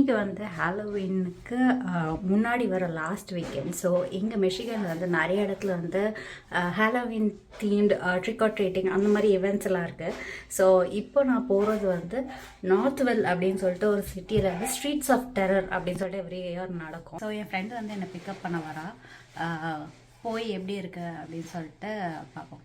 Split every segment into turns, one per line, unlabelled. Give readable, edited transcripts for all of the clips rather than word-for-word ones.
இன்னைக்கு வந்து ஹாலோவீனுக்கு முன்னாடி வர லாஸ்ட் வீக்கெண்ட். ஸோ இங்கே மிஷிகனில் வந்து நிறைய இடத்துல வந்து Halloween themed trick R treating அந்த மாதிரி ஈவெண்ட்ஸ் எல்லாம் இருக்குது. ஸோ இப்போ நான் போகிறது வந்து நார்த்வெல் அப்படின்னு சொல்லிட்டு ஒரு சிட்டியில் வந்து ஸ்ட்ரீட்ஸ் ஆஃப் டெரர் அப்படின்னு சொல்லிட்டு எவ்ரி இயர் நடக்கும். ஸோ என் ஃப்ரெண்டு வந்து என்னை பிக்கப் பண்ண வரா. போய் எப்படி இருக்கு அப்படின்னு சொல்லிட்டு பார்ப்போம்.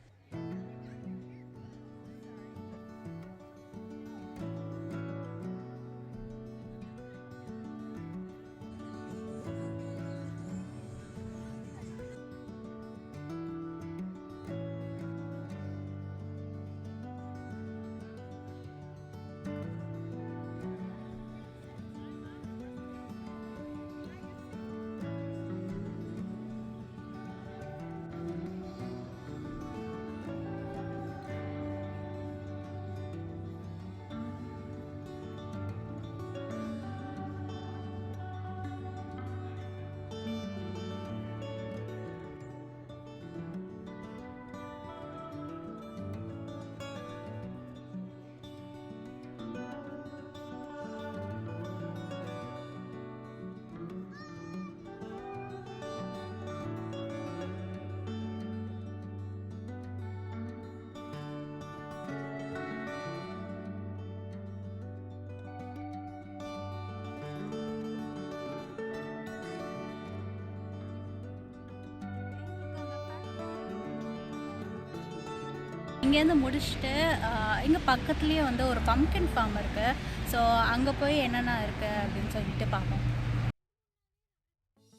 இங்கேருந்து முடிச்சுட்டு இங்கே பக்கத்துலேயே வந்து ஒரு பம்ப்கின் ஃபார்ம் இருக்குது. ஸோ அங்கே போய் என்னென்ன இருக்குது அப்படின்னு சொல்லிட்டு பார்ப்போம்.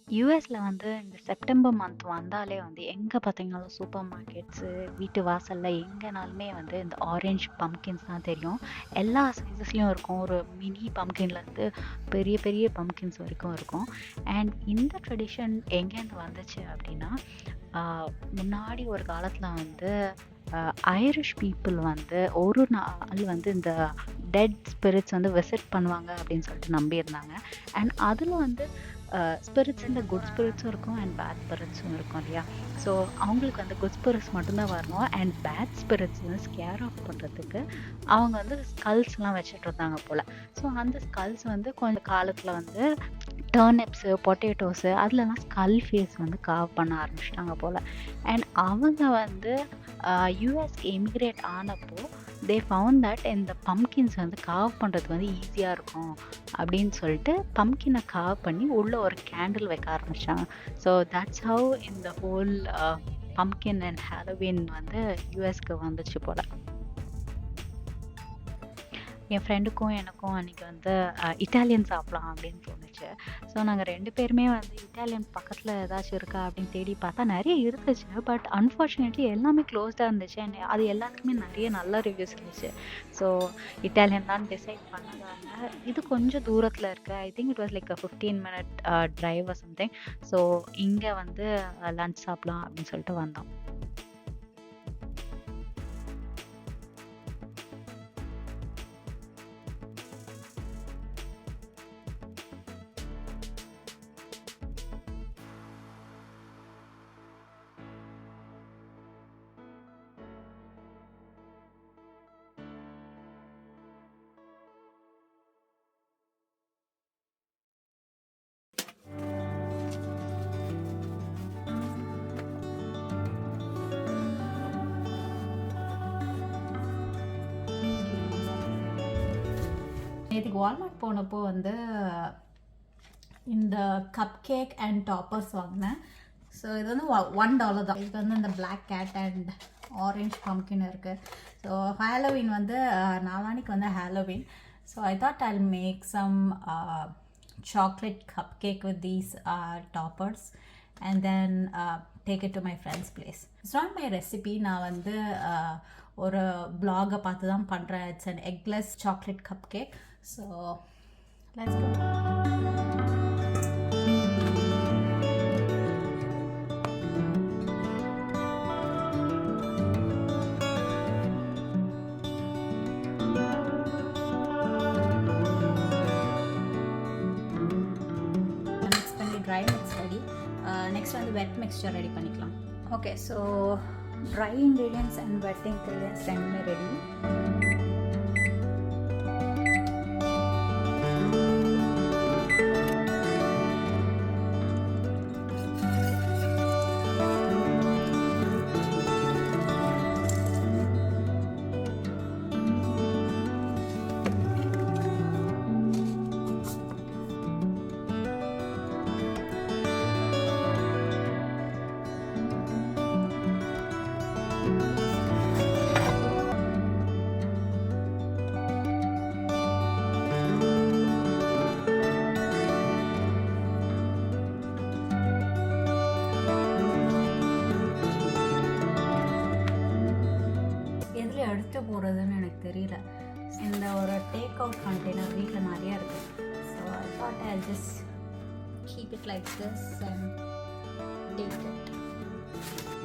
யூஎஸில் வந்து இந்த செப்டம்பர் மந்த் வந்தாலே வந்து எங்கே பார்த்தீங்கன்னாலும் சூப்பர் மார்க்கெட்ஸு வீட்டு வாசலில் எங்கேனாலுமே வந்து இந்த ஆரஞ்ச் பம்ப்கின்ஸ் தான் தெரியும். எல்லா சைஸஸ்லேயும் இருக்கும். ஒரு மினி பம்ப்கின்லேருந்து பெரிய பெரிய பம்ப்கின்ஸ் வரைக்கும் இருக்கும். அண்ட் இந்த ட்ரெடிஷன் எங்கேருந்து வந்துச்சு அப்படின்னா, முன்னாடி ஒரு காலத்தில் வந்து ஐரிஷ் பீப்புள் வந்து ஒரு நாள் வந்து இந்த டெட் ஸ்பிரிட்ஸ் வந்து விசிட் பண்ணுவாங்க அப்படின்னு சொல்லிட்டு நம்பியிருந்தாங்க. அண்ட் அதில் வந்து ஸ்பிரிட்ஸ் இந்த குட் ஸ்பிரிட்ஸும் இருக்கும் அண்ட் பேட் ஸ்பிரிட்ஸும் இருக்கும் இல்லையா. ஸோ அவங்களுக்கு வந்து குட் ஸ்பிரிட்ஸ் மட்டும்தான் வரணும். அண்ட் பேட் ஸ்பிரிட்ஸ் வந்து ஸ்கேர் ஆஃப் பண்ணுறதுக்கு அவங்க வந்து ஸ்கல்ஸ்லாம் வச்சுட்டு இருந்தாங்க போல். ஸோ அந்த ஸ்கல்ஸ் வந்து கொஞ்சம் காலத்தில் வந்து டர்னிப்ஸு பொட்டேட்டோஸு அதுலலாம் ஸ்கல் ஃபேஸ் வந்து காவ் பண்ண ஆரம்பிச்சிட்டாங்க போல். அண்ட் அவங்க வந்து யூஎஸ்க்கு எமிக்ரேட் ஆனப்போ தே ஃபவுண்ட் தட் இந்த பம்ப்கின்ஸ் வந்து காவ் பண்ணுறது வந்து ஈஸியாக இருக்கும் அப்படின்னு சொல்லிட்டு பம்ப்கினை காவ் பண்ணி உள்ளே ஒரு கேண்டில் வைக்க ஆரம்பித்தாங்க. ஸோ தட்ஸ் ஹவ் இந்த ஹோல் பம்ப்கின் அண்ட் ஹாலோவீன் வந்து யூஎஸ்க்கு வந்துச்சு போல். என் ஃப்ரெண்டுக்கும் எனக்கும் அன்றைக்கி வந்து இட்டாலியன் சாப்பிட்லாம் அப்படின்னு தோணுச்சு. ஸோ நாங்கள் 2 பேருமே வந்து இட்டாலியன் பக்கத்தில் ஏதாச்சும் இருக்கா அப்படின்னு தேடி பார்த்தா நிறைய இருந்துச்சு. பட் அன்ஃபார்ச்சுனேட்லி எல்லாமே க்ளோஸ்டாக இருந்துச்சு. அண்ட் அது எல்லாத்துக்குமே நிறைய நல்ல ரிவ்யூஸ் இருந்துச்சு. ஸோ இட்டாலியன் தான் டிசைட் பண்ணதாங்க. இது கொஞ்சம் தூரத்தில் இருக்குது. I think it was like 15 minute drive or something. So இங்கே வந்து லன்ச் சாப்பிட்லாம் அப்படின்னு சொல்லிட்டு வந்தோம்.
நேற்றுக்கு வால்மார்ட் போனப்போ வந்து இந்த கப் கேக் அண்ட் டாப்பர்ஸ் வாங்கினேன். ஸோ இது வந்து $1 தான். இது வந்து இந்த black cat and orange pumpkin இருக்குது. ஸோ ஹாலோவீன் வந்து நாளானிக்கு வந்து Halloween. So I thought I'll make some chocolate cupcake with these toppers and then take it to my friend's place. It's not my recipe. நான் வந்து ஒரு பிளாகை பார்த்து தான் பண்ணுறேன். It's an eggless chocolate cupcake. So let's go. Dry mix ready. Next வந்து wet mixture ready பண்ணிக்கலாம். Okay, so dry ingredients and wet ingredients ரெண்டுமே ready. எடுத்து போகிறதுன்னு எனக்கு தெரியல. இந்த ஒரு டேக் அவுட் கண்டெய்னர் வீட்டில் நிறையா இருக்குது. So I thought I just keep it like this and take it.